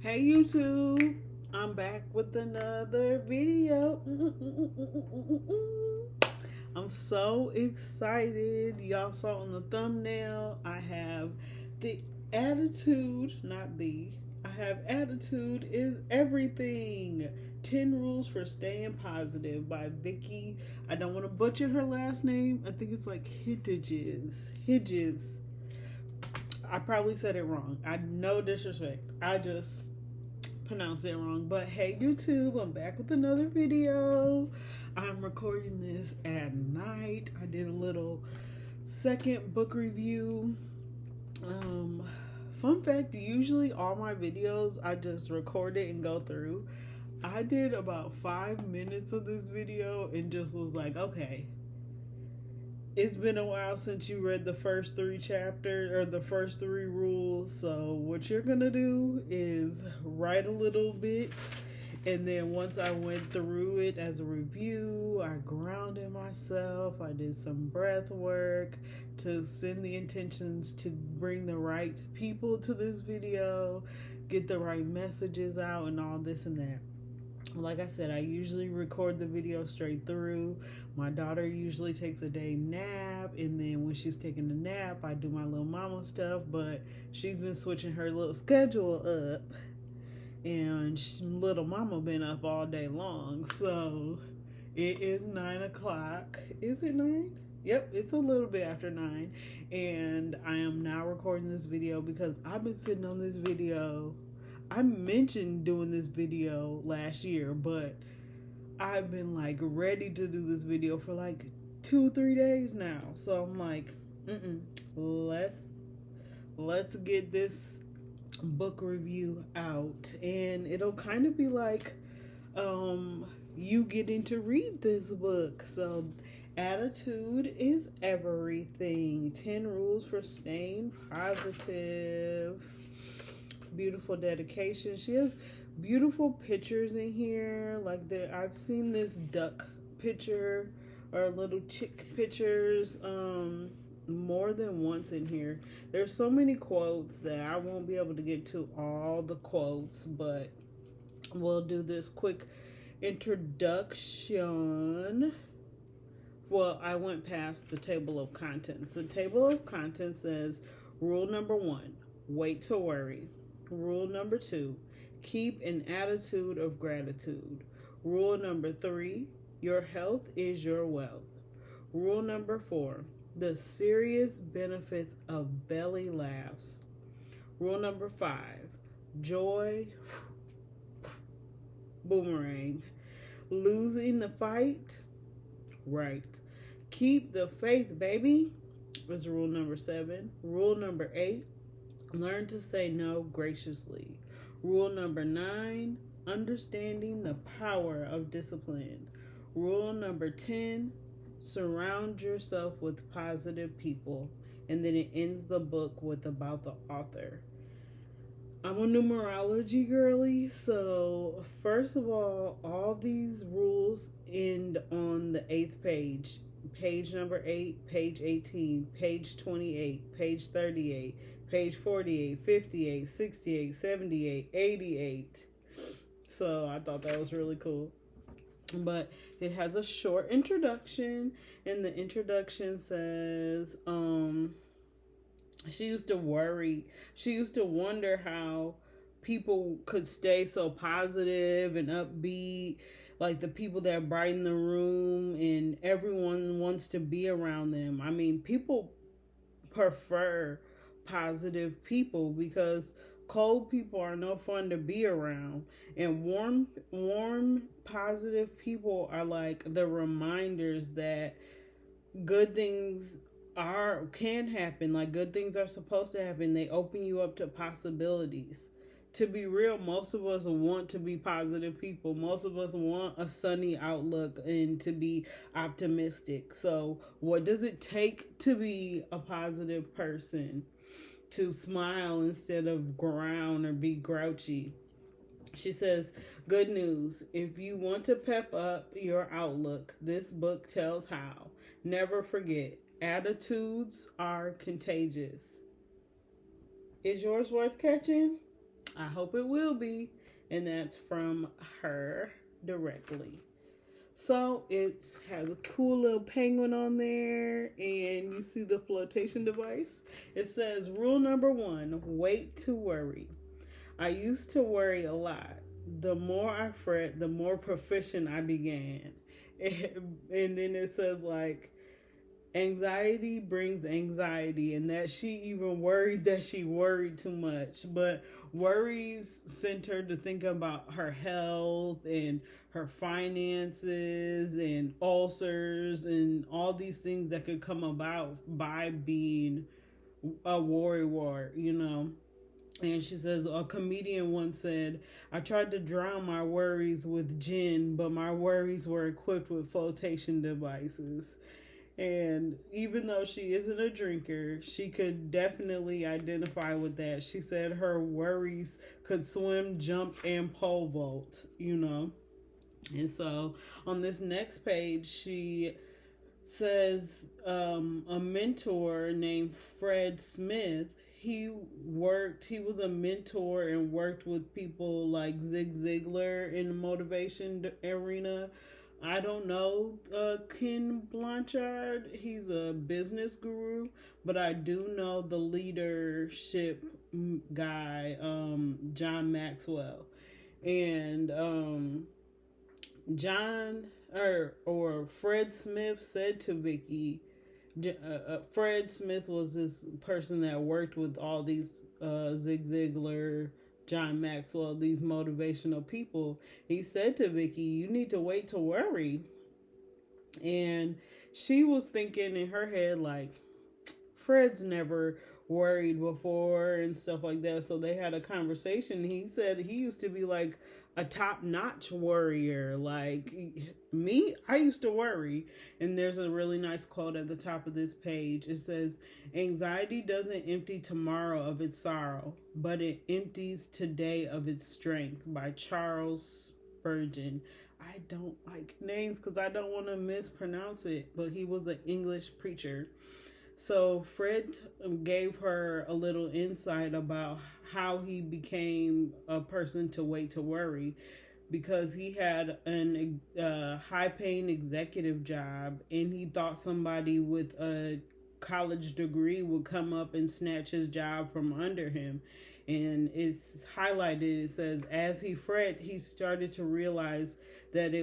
Hey YouTube, I'm back with another video. I'm so excited. Y'all saw on the thumbnail, I have the attitude, not the, I have attitude is everything. 10 Rules for Staying Positive by Vicki. I don't want to butcher her last name. I think it's like Hitzges. I probably said it wrong. I no disrespect. I just pronounced it wrong. But hey YouTube, I'm back with another video. I'm recording this at night. I did a little second book review. Fun fact, usually all my videos I just record it and go through. I did about 5 minutes of this video and just was like, okay, it's been a while since you read the first 3 chapters or the first 3 rules. So what you're gonna do is write a little bit, and then once I went through it as a review, I grounded myself. I did some breath work to send the intentions to bring the right people to this video, get the right messages out, and all this and that. Like I said, I usually record the video straight through. My daughter usually takes a day nap, and then when she's taking a nap, I do my little mama stuff, but she's been switching her little schedule up, and little mama been up all day long. So it is 9 o'clock. Is it 9? Yep, it's a little bit after 9, and I am now recording this video because I've been sitting on this video. I mentioned doing this video last year, but I've been like ready to do this video for like 2-3 days now. So I'm like, let's get this book review out, and it'll kind of be like you getting to read this book. So attitude is everything. 10 rules for staying positive. Beautiful dedication. She has beautiful pictures in here. Like I've seen this duck picture or little chick pictures more than once in here. There's so many quotes that I won't be able to get to all the quotes, but we'll do this quick introduction. Well, I went past the table of contents. The table of contents says, rule number 1, wait to worry. Rule number 2, keep an attitude of gratitude. Rule number 3, your health is your wealth. Rule number 4, the serious benefits of belly laughs. Rule number 5, Joy Boomerang. Losing the fight? Right. Keep the faith, baby, was rule number 7. Rule number 8, learn to say no graciously. Rule number 9, understanding the power of discipline. Rule number 10, surround yourself with positive people. And then it ends the book with about the author. I'm a numerology girly, so first of all these rules end on the 8th page. Page number 8, page 18, page 28, page 38, page 48, 58, 68, 78, 88. So I thought that was really cool. But it has a short introduction, and the introduction says, she used to worry. She used to wonder how people could stay so positive and upbeat, like the people that brighten the room and everyone wants to be around them. I mean, people prefer positive people because cold people are no fun to be around, and warm positive people are like the reminders that good things can happen. Like good things are supposed to happen. They open you up to possibilities. To be real, most of us want to be positive people. Most of us want a sunny outlook and to be optimistic. So what does it take to be a positive person? To smile instead of growl or be grouchy. She says, good news. If you want to pep up your outlook, this book tells how. Never forget, attitudes are contagious. Is yours worth catching? I hope it will be. And that's from her directly. So it has a cool little penguin on there, and you see the flotation device. It says, rule number 1, wait to worry. I used to worry a lot. The more I fret, the more proficient I began. And then it says, like, anxiety brings anxiety, and that she even worried that she worried too much. But worries sent her to think about her health and her finances and ulcers and all these things that could come about by being a worrywart, you know. And she says, a comedian once said, I tried to drown my worries with gin, but my worries were equipped with flotation devices. And even though she isn't a drinker, she could definitely identify with that. She said her worries could swim, jump, and pole vault, you know. And so on this next page, she says a mentor named Fred Smith, he was a mentor and worked with people like Zig Ziglar in the motivation arena. I don't know Ken Blanchard. He's a business guru, but I do know the leadership guy, John Maxwell. And John or Fred Smith said to Vicki, Fred Smith was this person that worked with all these Zig Ziglar, John Maxwell, these motivational people. He said to Vicki, you need to wait to worry. And she was thinking in her head, like, Fred's never worried before and stuff like that. So they had a conversation. He said he used to be like a top-notch worrier. Like me, I used to worry. And there's a really nice quote at the top of this page. It says, anxiety doesn't empty tomorrow of its sorrow, but it empties today of its strength, by Charles Spurgeon. I don't like names because I don't want to mispronounce it, but he was an English preacher. So Fred gave her a little insight about how he became a person to wait to worry, because he had an high-paying executive job, and he thought somebody with a college degree would come up and snatch his job from under him. And it's highlighted. It says, as he fret, he started to realize that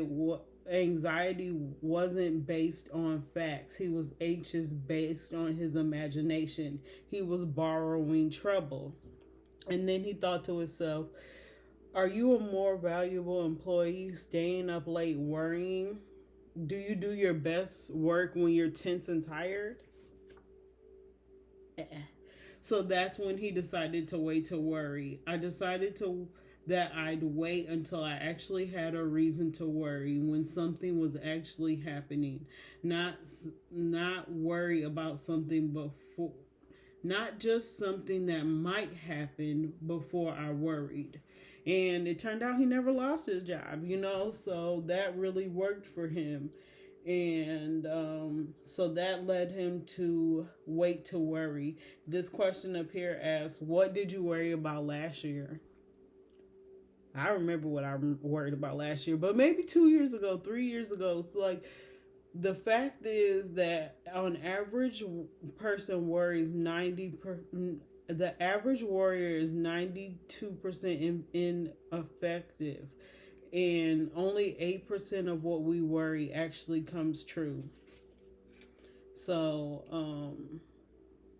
anxiety wasn't based on facts. He was anxious based on his imagination. He was borrowing trouble. And then he thought to himself, are you a more valuable employee staying up late worrying? Do you do your best work when you're tense and tired? So that's when he decided to wait to worry. I decided that I'd wait until I actually had a reason to worry, when something was actually happening. Not worry about something before, not just something that might happen before I worried. And it turned out he never lost his job, you know, so that really worked for him. And so that led him to wait to worry. This question up here asks, what did you worry about last year? I remember what I worried about last year, but maybe 2 years ago, 3 years ago. So like, the fact is that on average, person worries the average worrier is 92% ineffective, and only 8% of what we worry actually comes true. So,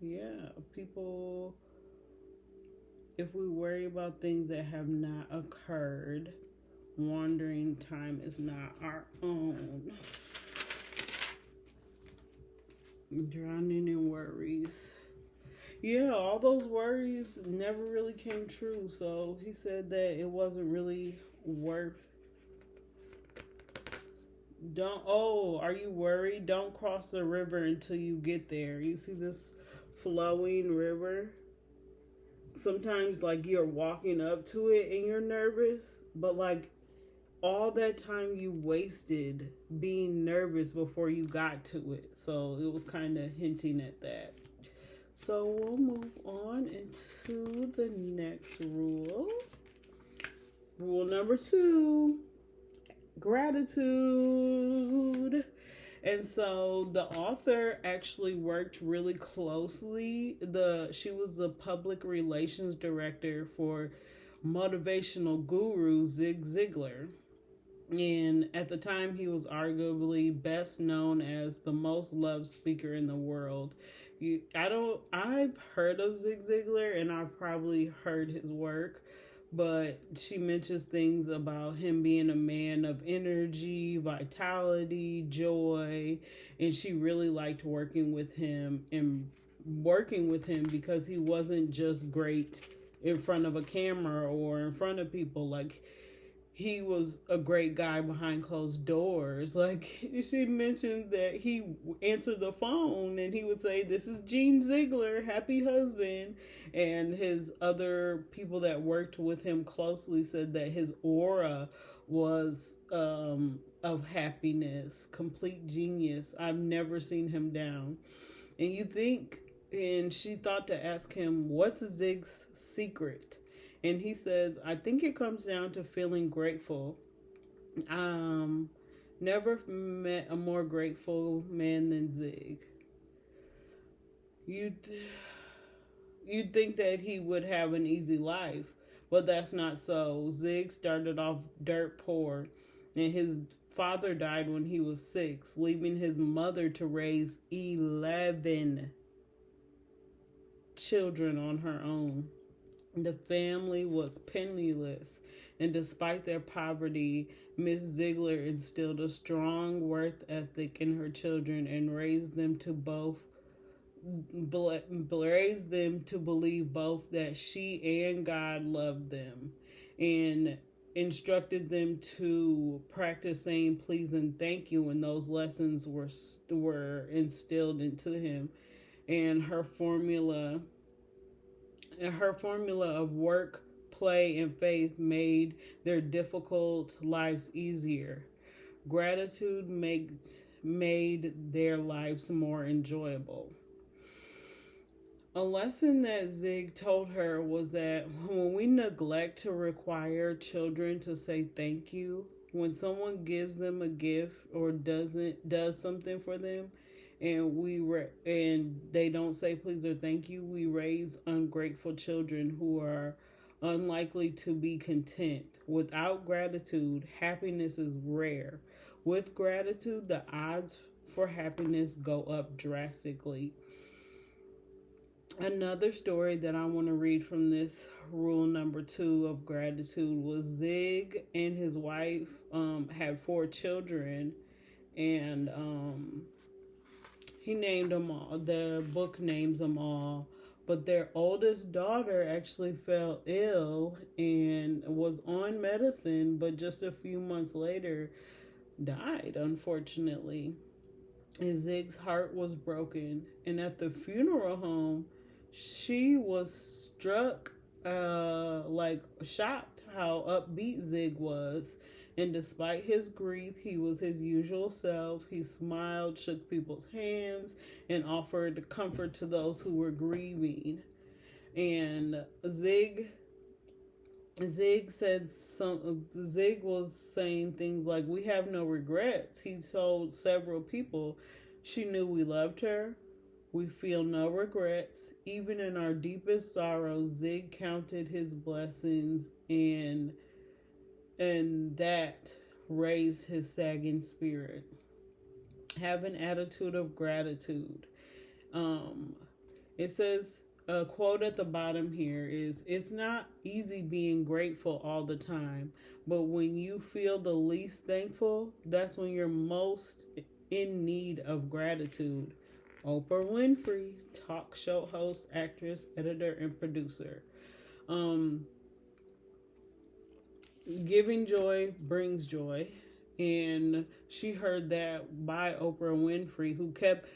yeah, people, if we worry about things that have not occurred, wandering time is not our own. Drowning in worries. Yeah, all those worries never really came true. So he said that it wasn't really worth. Are you worried? Don't cross the river until you get there. You see this flowing river? Sometimes like you're walking up to it and you're nervous, but like all that time you wasted being nervous before you got to it. So it was kind of hinting at that. So we'll move on into the next rule. Rule number 2, gratitude. And so the author actually worked really closely. She was the public relations director for motivational guru Zig Ziglar. And at the time, he was arguably best known as the most loved speaker in the world. I've heard of Zig Ziglar and I've probably heard his work, but she mentions things about him being a man of energy, vitality, joy, and she really liked working with him because he wasn't just great in front of a camera or in front of people. Like, he was a great guy behind closed doors. Like, she mentioned that he answered the phone and he would say, "This is Gene Ziegler, happy husband." And his other people that worked with him closely said that his aura was of happiness, complete genius. I've never seen him down. And she thought to ask him, "What's Zig's secret?" And he says, "I think it comes down to feeling grateful. Never met a more grateful man than Zig." You'd think that he would have an easy life, but that's not so. Zig started off dirt poor, and his father died when he was 6, leaving his mother to raise 11 children on her own. The family was penniless, and despite their poverty, Miss Ziegler instilled a strong work ethic in her children and raised them to believe both that she and God loved them, and instructed them to practice saying please and thank you when those lessons were instilled into him. And her formula of work, play, and faith made their difficult lives easier. Gratitude made their lives more enjoyable. A lesson that Zig told her was that when we neglect to require children to say thank you, when someone gives them a gift or does something for them, and they don't say please or thank you, we raise ungrateful children who are unlikely to be content. Without gratitude, happiness is rare. With gratitude, the odds for happiness go up drastically. Another story that I want to read from this rule number 2 of gratitude was Zig and his wife had 4 children, and he named them all. The book names them all. But their oldest daughter actually fell ill and was on medicine, but just a few months later died, unfortunately. And Zig's heart was broken. And at the funeral home, she was struck, shocked how upbeat Zig was. And despite his grief, he was his usual self. He smiled, shook people's hands, and offered comfort to those who were grieving. And Zig was saying things like, "We have no regrets." He told several people, "She knew we loved her. We feel no regrets. Even in our deepest sorrow, Zig counted his blessings, and that raised his sagging spirit." Have an attitude of gratitude. It says, a quote at the bottom here is, "It's not easy being grateful all the time, but when you feel the least thankful, that's when you're most in need of gratitude." Oprah Winfrey, talk show host, actress, editor, and producer. Giving joy brings joy. And she heard that by Oprah Winfrey, who kept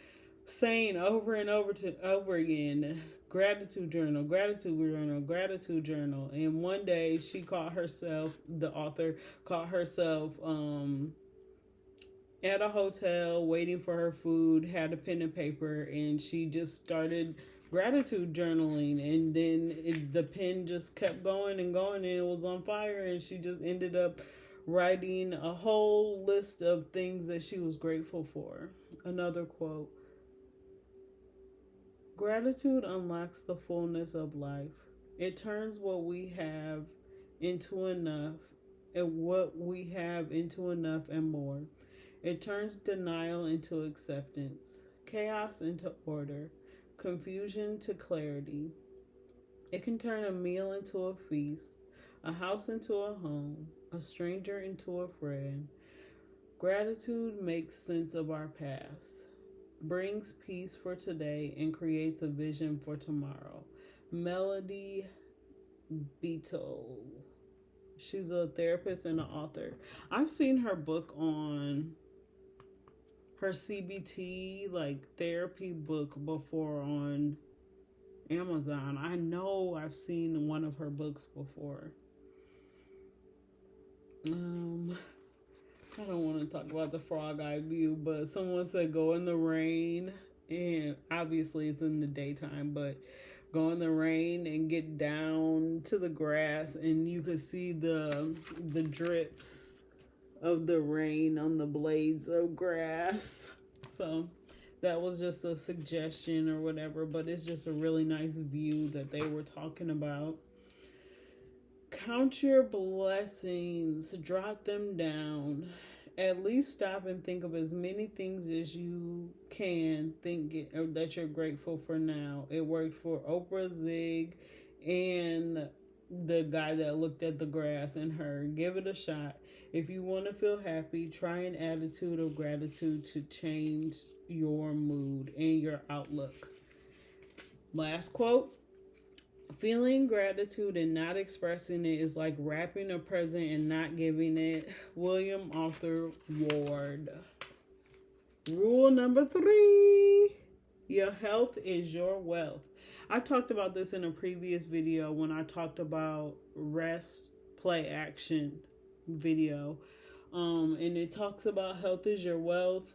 saying over and over again, "Gratitude journal, gratitude journal, gratitude journal." And one day the author caught herself at a hotel waiting for her food, had a pen and paper, and she just started gratitude journaling, and then the pen just kept going and going, and it was on fire, and she just ended up writing a whole list of things that she was grateful for. Another quote: gratitude unlocks the fullness of life. It turns what we have into enough, and what we have into enough and more. It turns denial into acceptance, chaos into order, confusion to clarity. It can turn a meal into a feast, a house into a home, a stranger into a friend. Gratitude makes sense of our past, brings peace for today, and creates a vision for tomorrow. Melody Beetle. She's a therapist and an author. I've seen her book on her CBT, like therapy book, before on Amazon. I know I've seen one of her books before. I don't want to talk about the frog eye view, but someone said go in the rain, and obviously it's in the daytime, but go in the rain and get down to the grass, and you could see the drips of the rain on the blades of grass. So that was just a suggestion or whatever, but it's just a really nice view that they were talking about. Count your blessings, jot them down. At least stop and think of as many things as you can think that you're grateful for now. It worked for Oprah Zig and the guy that looked at the grass and her. Give it a shot. If you want to feel happy, try an attitude of gratitude to change your mood and your outlook. Last quote: feeling gratitude and not expressing it is like wrapping a present and not giving it. William Arthur Ward. Rule number 3: your health is your wealth. I talked about this in a previous video when I talked about rest, play, action video. And it talks about health is your wealth.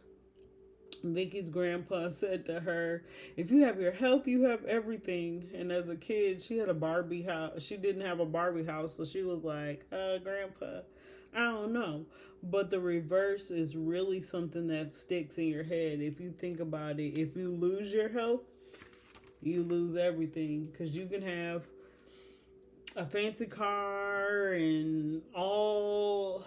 Vicki's grandpa said to her, if you have your health, you have everything. And as a kid, she had a Barbie house. She didn't have a Barbie house, so she was like, Grandpa, I don't know. But the reverse is really something that sticks in your head. If you think about it, if you lose your health, you lose everything. Because you can have a fancy car and all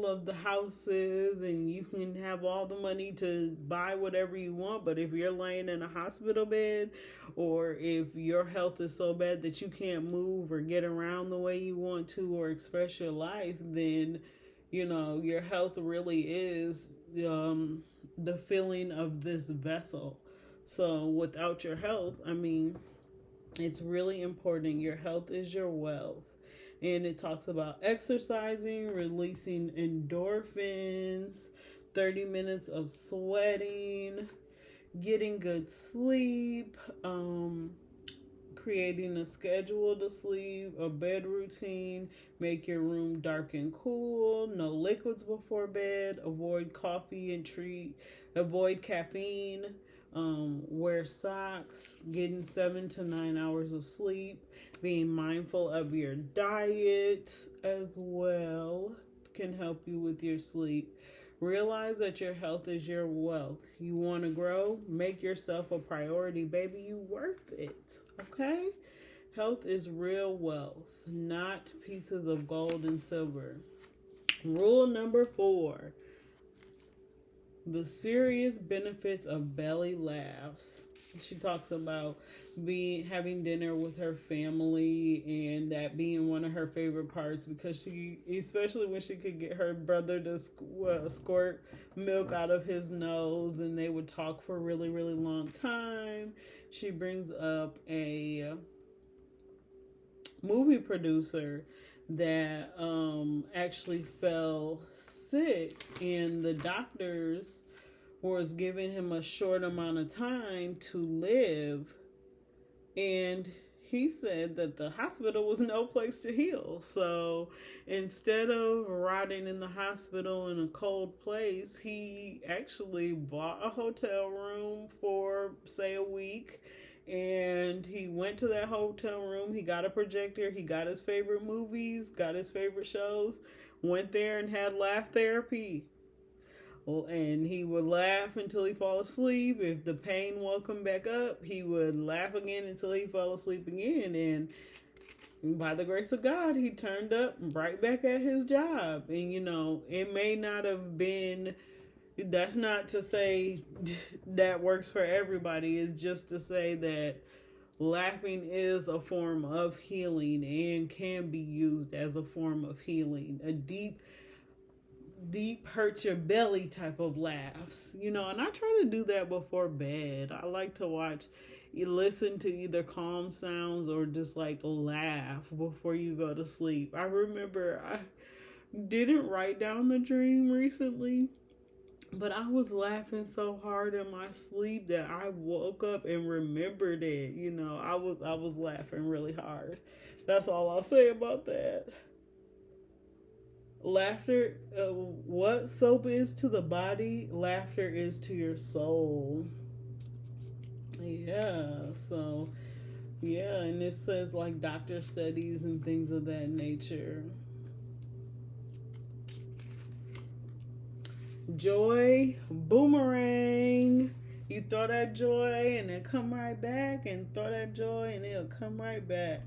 of the houses, and you can have all the money to buy whatever you want, but if you're laying in a hospital bed, or if your health is so bad that you can't move or get around the way you want to or express your life, then your health really is the filling of this vessel. So without your health, it's really important. Your health is your wealth. And it talks about exercising, releasing endorphins, 30 minutes of sweating, getting good sleep, creating a schedule to sleep, a bed routine, make your room dark and cool, no liquids before bed, avoid coffee and avoid caffeine, wear socks, getting 7 to 9 hours of sleep, being mindful of your diet as well can help you with your sleep. Realize that your health is your wealth. You want to grow? Make yourself a priority, baby. You worth it, okay? Health is real wealth, not pieces of gold and silver. Rule number 4: the serious benefits of belly laughs. She talks about having dinner with her family, and that being one of her favorite parts, because especially when she could get her brother to squirt milk out of his nose, and they would talk for a really, really long time. She brings up a movie producer that actually fell sick, and the doctors was giving him a short amount of time to live, and he said that the hospital was no place to heal. So instead of rotting in the hospital in a cold place, he actually bought a hotel room for, say, a week, And he went to that hotel room. He got a projector. He got his favorite movies, got his favorite shows, went there and had laugh therapy. And he would laugh until he fall asleep. If the pain woke him back up, he would laugh again until he fell asleep again. And by the grace of God, he turned up right back at his job. And, it may not have been, that's not to say that works for everybody. It's just to say that laughing is a form of healing and can be used as a form of healing. A deep hurt your belly type of laughs, and I try to do that before bed. I like to listen to either calm sounds or just like laugh before you go to sleep. I remember I didn't write down the dream recently, but I was laughing so hard in my sleep that I woke up and remembered it. I was laughing really hard. That's all I'll say about that. Laughter, what soap is to the body, laughter is to your soul. And it says like doctor studies and things of that nature. Joy Boomerang. You throw that joy and it come right back, and throw that joy and it'll come right back.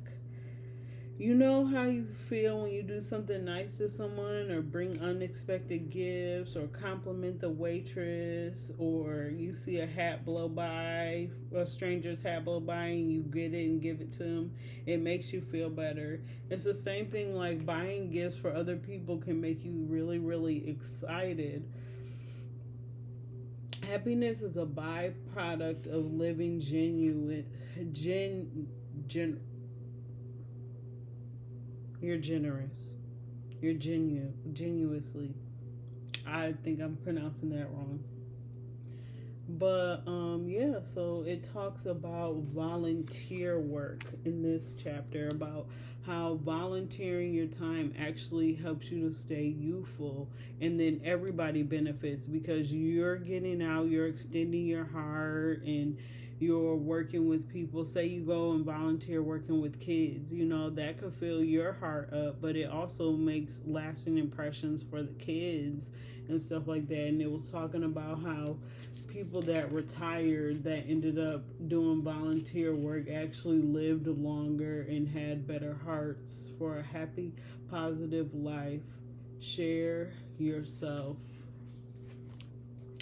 You know how you feel when you do something nice to someone, or bring unexpected gifts, or compliment the waitress, or you see a hat blow by, a stranger's hat blow by, and you get it and give it to them. It makes you feel better. It's the same thing like buying gifts for other people can make you really, really excited. Happiness is a byproduct of living You're generous. You're genuinely. I think I'm pronouncing that wrong. But, so it talks about volunteer work in this chapter, about how volunteering your time actually helps you to stay youthful. And then everybody benefits because you're getting out, you're extending your heart, and you're working with people. Say you go and volunteer working with kids, that could fill your heart up, but it also makes lasting impressions for the kids and stuff like that. And it was talking about how people that retired that ended up doing volunteer work actually lived longer and had better hearts for a happy, positive life. Share yourself.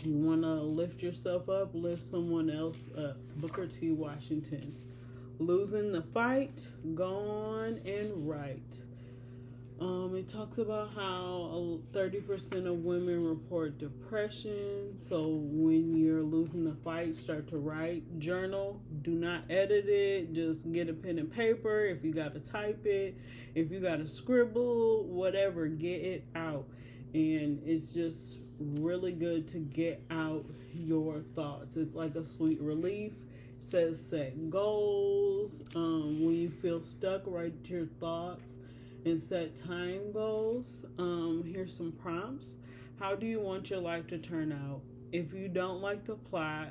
You want to lift yourself up, lift someone else up. Booker T. Washington. Losing the fight, gone and right. It talks about how 30% of women report depression. So when you're losing the fight, start to write. Journal. Do not edit it. Just get a pen and paper. If you got to type it, if you got to scribble, whatever, get it out. And it's just really good to get out your thoughts. It's like a sweet relief. It says set goals. When you feel stuck, write your thoughts and set time goals. Here's some prompts. How do you want your life to turn out? If you don't like the plot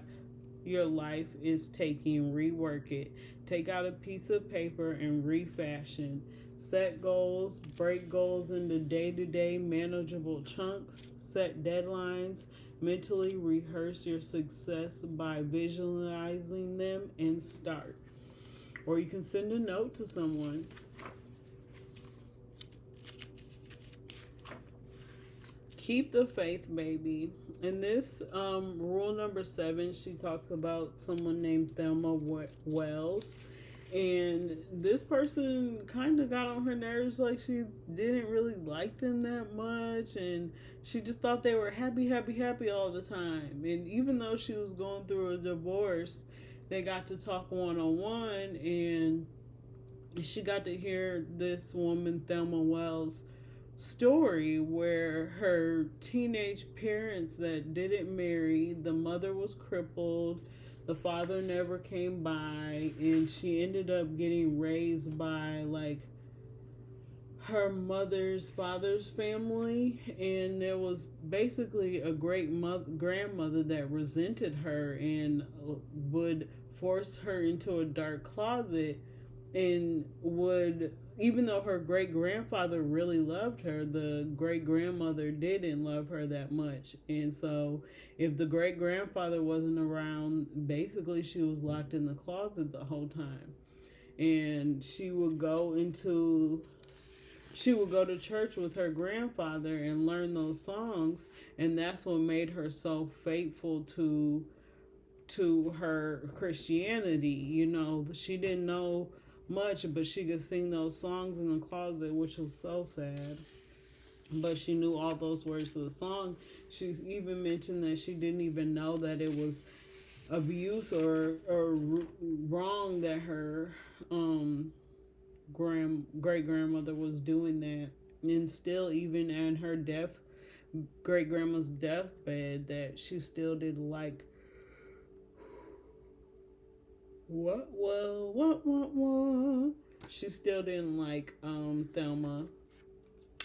your life is taking, rework it. Take out a piece of paper and refashion. Set goals. Break goals into day-to-day manageable chunks. Set deadlines. Mentally rehearse your success by visualizing them and start. Or you can send a note to someone. Keep the faith, baby. In this rule number 7, she talks about someone named Thelma Wells. And this person kind of got on her nerves, like she didn't really like them that much. And she just thought they were happy all the time. And even though she was going through a divorce, they got to talk one-on-one. And she got to hear this woman, Thelma Wells' story, where her teenage parents that didn't marry, the mother was crippled, the father never came by, and she ended up getting raised by like her mother's father's family. And there was basically a great grandmother that resented her and would force her into a dark closet and would, even though her great grandfather really loved her, the great grandmother didn't love her that much. And so, if the great grandfather wasn't around, basically she was locked in the closet the whole time. And she would go to church with her grandfather and learn those songs, and that's what made her so faithful to her Christianity. You know, she didn't know much, but she could sing those songs in the closet, which was so sad. But she knew all those words to the song. She's even mentioned that she didn't even know that it was abuse or wrong that her great grandmother was doing that. And still, even in her great grandma's deathbed, that she still didn't like what. She still didn't like Thelma,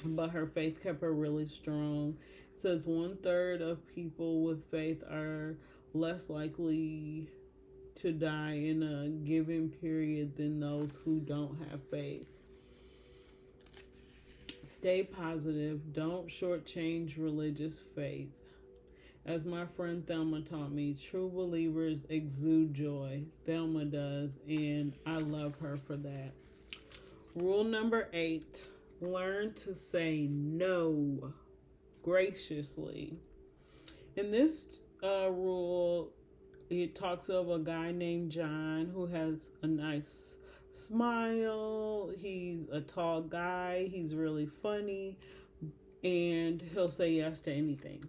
but her faith kept her really strong. It says 1/3 of people with faith are less likely to die in a given period than those who don't have faith. Stay positive. Don't shortchange religious faith. As my friend Thelma taught me, true believers exude joy. Thelma does, and I love her for that. Rule number 8, learn to say no graciously. In this rule, it talks of a guy named John who has a nice smile. He's a tall guy. He's really funny, and he'll say yes to anything.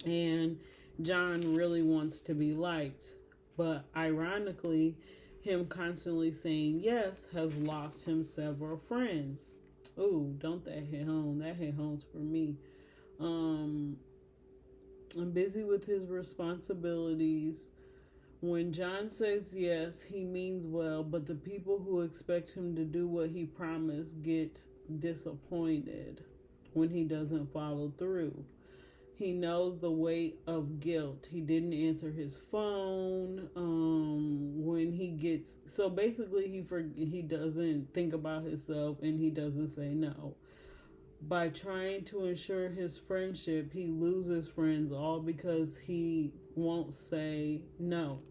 And John really wants to be liked, but ironically, him constantly saying yes has lost him several friends. Ooh, don't that hit home? That hit home for me. I'm busy with his responsibilities. When John says yes, he means well, but the people who expect him to do what he promised get disappointed when he doesn't follow through. He knows the weight of guilt. He didn't answer his phone when he gets... So basically, he doesn't think about himself, and he doesn't say no. By trying to ensure his friendship, he loses friends, all because he won't say no.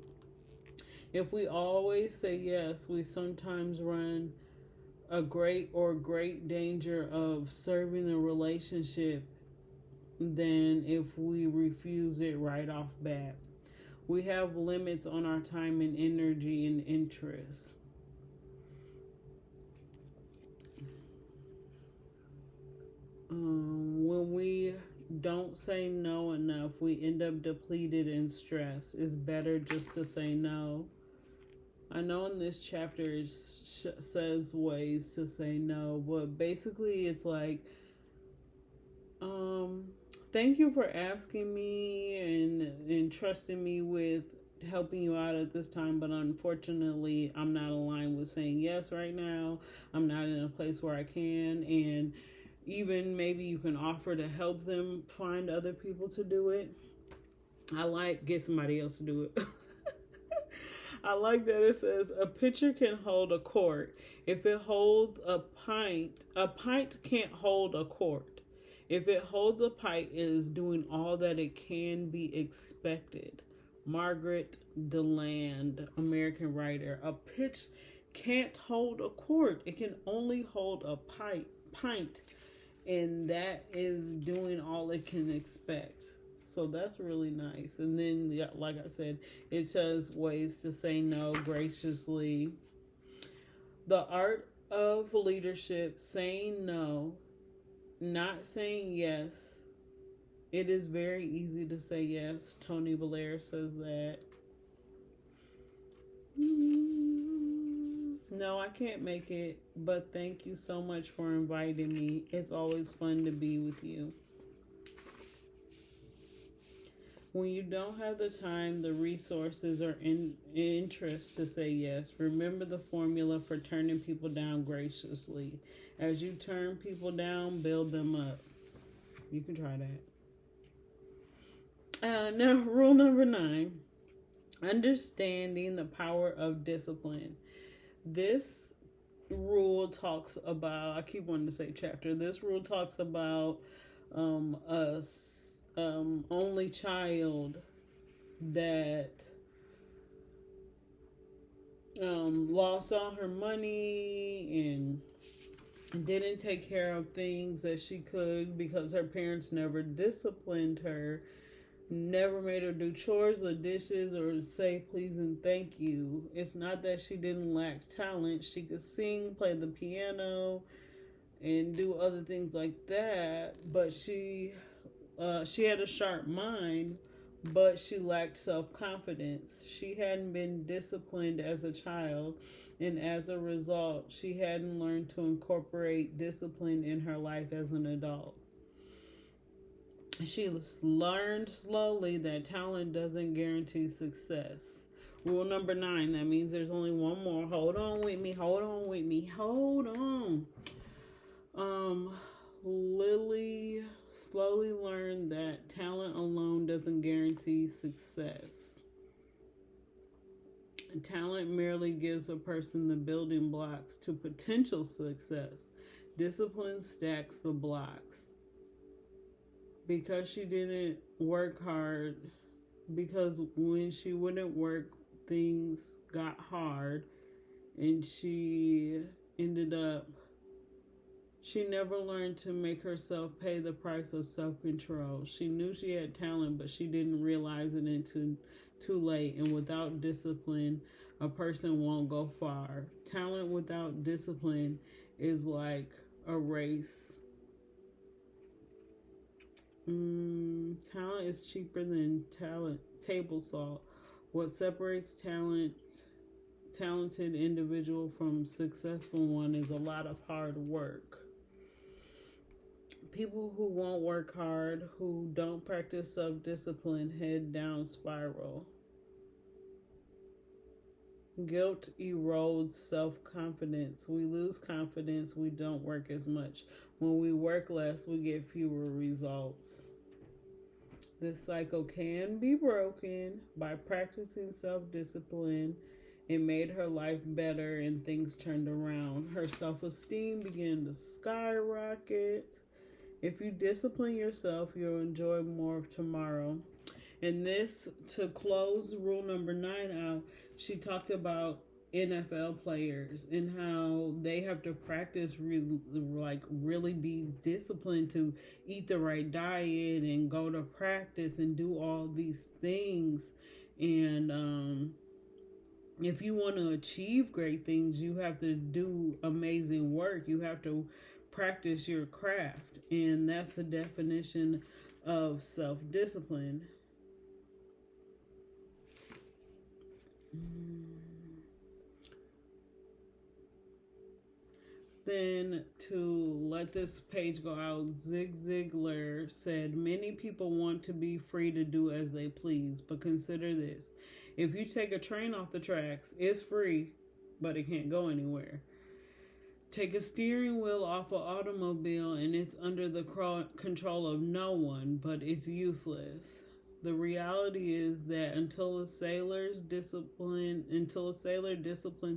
If we always say yes, we sometimes run a great danger of serving the relationship than if we refuse it right off bat. We have limits on our time and energy and interest. When we don't say no enough, we end up depleted and stressed. It's better just to say no. I know in this chapter it says ways to say no, but basically it's like, thank you for asking me and trusting me with helping you out at this time, but unfortunately I'm not aligned with saying yes right now. I'm not in a place where I can, and even maybe you can offer to help them find other people to do it. Get somebody else to do it. I like that it says a pitcher can hold a quart. If it holds a pint can't hold a quart. If it holds a pint, it is doing all that it can be expected. Margaret DeLand, American writer. A pitch can't hold a quart. It can only hold a pint. And that is doing all it can expect. So that's really nice. And then, like I said, it says ways to say no graciously. The art of leadership, saying no, not saying yes. It is very easy to say yes. Tony Blair says that. No, I can't make it, but thank you so much for inviting me. It's always fun to be with you. When you don't have the time, the resources, or interest to say yes, remember the formula for turning people down graciously. As you turn people down, build them up. You can try that. Now, rule number 9. Understanding the power of discipline. This rule talks about, I keep wanting to say chapter, this rule talks about a only child that lost all her money and didn't take care of things that she could because her parents never disciplined her, never made her do chores or dishes or say please and thank you. It's not that she didn't lack talent. She could sing, play the piano, and do other things like that, but she had a sharp mind, but she lacked self-confidence. She hadn't been disciplined as a child, and as a result, she hadn't learned to incorporate discipline in her life as an adult. She learned slowly that talent doesn't guarantee success. Rule number 9, that means there's only one more. Hold on with me. Lily slowly learned that talent alone doesn't guarantee success. Talent merely gives a person the building blocks to potential success. Discipline stacks the blocks. Because she didn't work hard, because when she wouldn't work, things got hard, and she never learned to make herself pay the price of self-control. She knew she had talent, but she didn't realize it until too late. And without discipline, a person won't go far. Talent without discipline is like a race. Talent is cheaper than table salt. What separates talented individual from successful one is a lot of hard work. People who won't work hard, who don't practice self-discipline, head down spiral. Guilt erodes self-confidence. We lose confidence. We don't work as much. When we work less, we get fewer results. This cycle can be broken by practicing self-discipline. It made her life better and things turned around. Her self-esteem began to skyrocket. If you discipline yourself, you'll enjoy more of tomorrow. And this, to close rule number 9 out, she talked about NFL players and how they have to practice really be disciplined to eat the right diet and go to practice and do all these things. And if you want to achieve great things, you have to do amazing work. You have to practice your craft, and that's the definition of self-discipline. Then, to let this page go out, Zig Ziglar said, many people want to be free to do as they please, but consider this. If you take a train off the tracks, it's free, but it can't go anywhere. Take a steering wheel off an automobile and it's under the control of no one, but it's useless. The reality is that until a sailor disciplines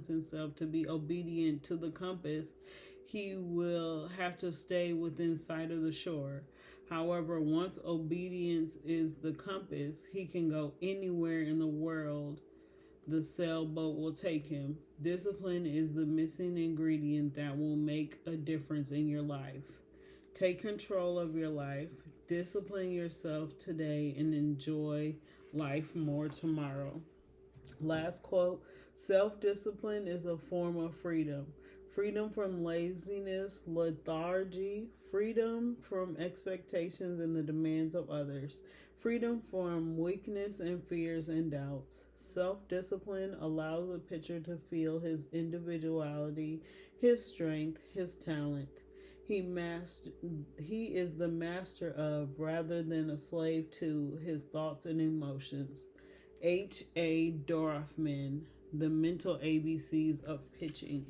himself to be obedient to the compass, he will have to stay within sight of the shore. However, once obedience is the compass, he can go anywhere in the world the sailboat will take him. Discipline is the missing ingredient that will make a difference in your life. Take control of your life. Discipline yourself today and enjoy life more tomorrow. Last quote, self-discipline is a form of freedom. Freedom from laziness, lethargy, freedom from expectations and the demands of others, freedom from weakness and fears and doubts. Self-discipline allows a pitcher to feel his individuality, his strength, his talent. He is the master of, rather than a slave to, his thoughts and emotions. H.A. Dorfman, The Mental ABCs of Pitching.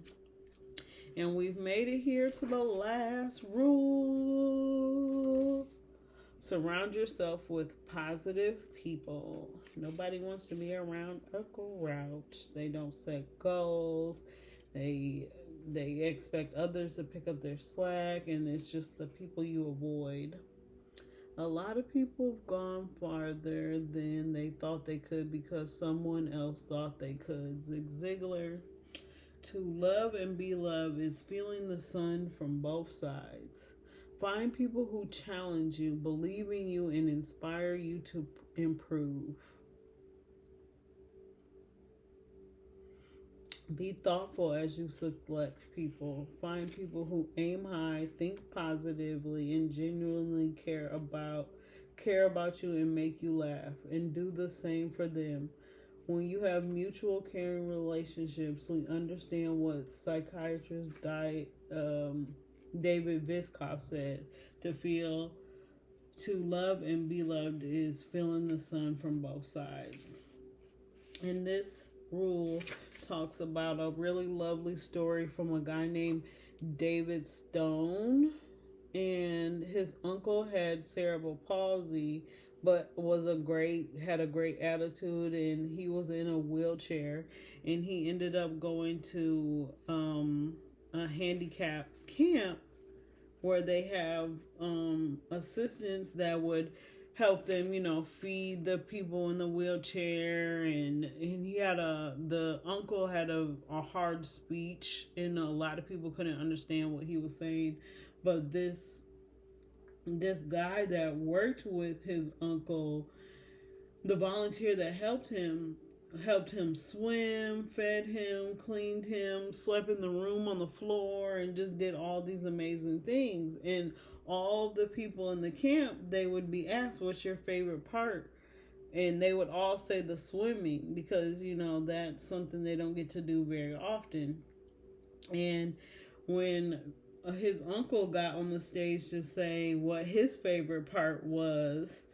And we've made it here to the last rule. Surround yourself with positive people. Nobody wants to be around a grouch. They don't set goals. They they expect others to pick up their slack, and it's just the people you avoid. A lot of people have gone farther than they thought they could because someone else thought they could. Zig Ziglar. To love and be loved is feeling the sun from both sides. Find people who challenge you, believe in you, and inspire you to improve. Be thoughtful as you select people. Find people who aim high, think positively, and genuinely care about you and make you laugh. And do the same for them. When you have mutual caring relationships, we understand what psychiatrist David Viskoff said. To love and be loved is feeling the sun from both sides. And this rule talks about a really lovely story from a guy named David Stone. And his uncle had cerebral palsy, but had a great attitude, and he was in a wheelchair, and he ended up going to a handicap camp where they have assistants that would help them, feed the people in the wheelchair, and the uncle had a hard speech, and a lot of people couldn't understand what he was saying, but this guy that worked with his uncle, the volunteer that helped him swim, fed him, cleaned him, slept in the room on the floor, and just did all these amazing things. And all the people in the camp, they would be asked, what's your favorite part? And they would all say the swimming, because that's something they don't get to do very often. And when his uncle got on the stage to say what his favorite part was,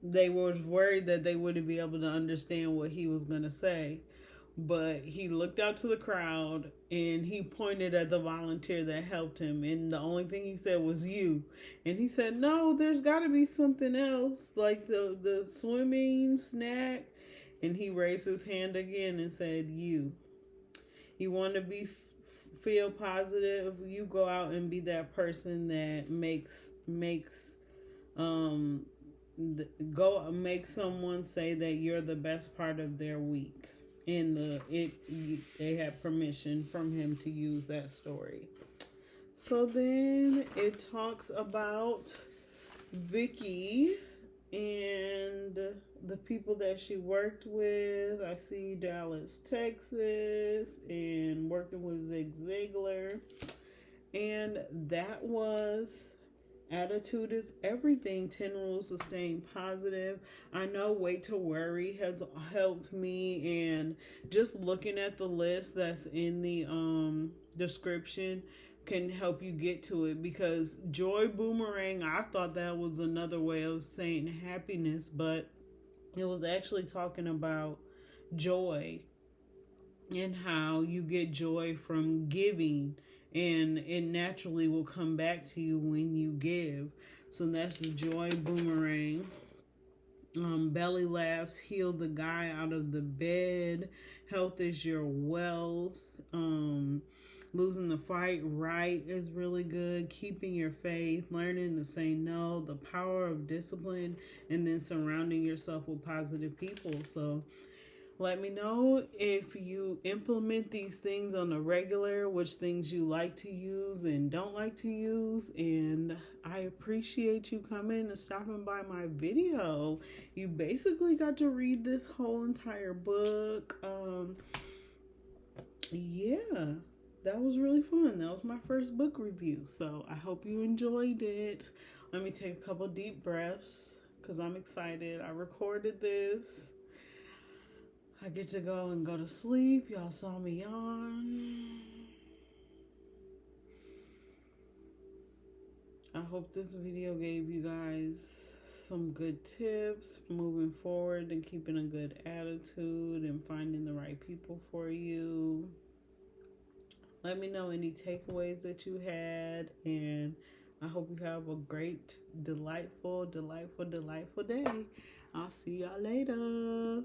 they were worried that they wouldn't be able to understand what he was going to say. But he looked out to the crowd and he pointed at the volunteer that helped him, and the only thing he said was "you." And he said, "No, there's got to be something else, like the swimming snack." And he raised his hand again and said, "You." You want to feel positive, you go out and be that person that makes someone say that you're the best part of their week. And they had permission from him to use that story. So then it talks about Vicki and the people that she worked with. I see Dallas, Texas, and working with Zig Ziglar. And that was Attitude is Everything, 10 Rules to Staying Positive. I know Wait to Worry has helped me, and just looking at the list that's in the description can help you get to it, because Joy Boomerang, I thought that was another way of saying happiness, but it was actually talking about joy and how you get joy from giving, and it naturally will come back to you when you give. So that's the Joy Boomerang. Belly laughs heal the guy out of the bed. Health is your wealth. Losing the fight right is really good. Keeping your faith, learning to say no, the power of discipline, and then surrounding yourself with positive people. So let me know if you implement these things on a regular, which things you like to use and don't like to use. And I appreciate you coming and stopping by my video. You basically got to read this whole entire book. Yeah, that was really fun. That was my first book review. So I hope you enjoyed it. Let me take a couple deep breaths because I'm excited. I recorded this. I get to go to sleep. Y'all saw me yawn. I hope this video gave you guys some good tips moving forward and keeping a good attitude and finding the right people for you. Let me know any takeaways that you had, and I hope you have a great, delightful, delightful, delightful day. I'll see y'all later.